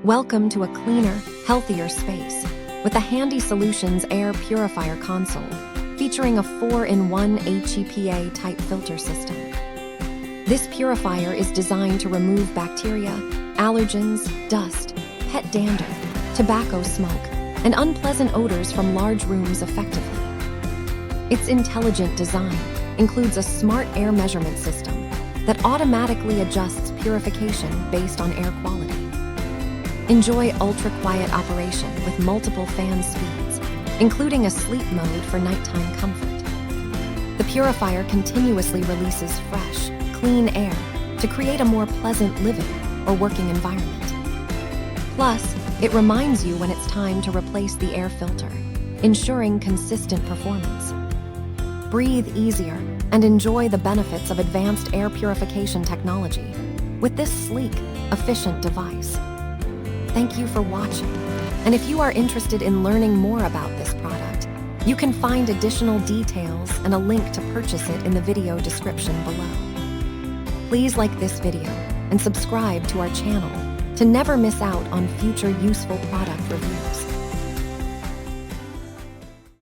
Welcome to a cleaner, healthier space with the Handy Solutions Air Purifier console featuring a 4-in-1 HEPA type filter system. This purifier is designed to remove bacteria, allergens, dust, pet dander, tobacco smoke, and unpleasant odors from large rooms effectively. Its intelligent design includes a smart air measurement system that automatically adjusts purification based on air quality. Enjoy ultra-quiet operation with multiple fan speeds, including a sleep mode for nighttime comfort. The purifier continuously releases fresh, clean air to create a more pleasant living or working environment. Plus, it reminds you when it's time to replace the air filter, ensuring consistent performance. Breathe easier and enjoy the benefits of advanced air purification technology with this sleek, efficient device. Thank you for watching, and if you are interested in learning more about this product, you can find additional details and a link to purchase it in the video description below. Please like this video and subscribe to our channel to never miss out on future useful product reviews.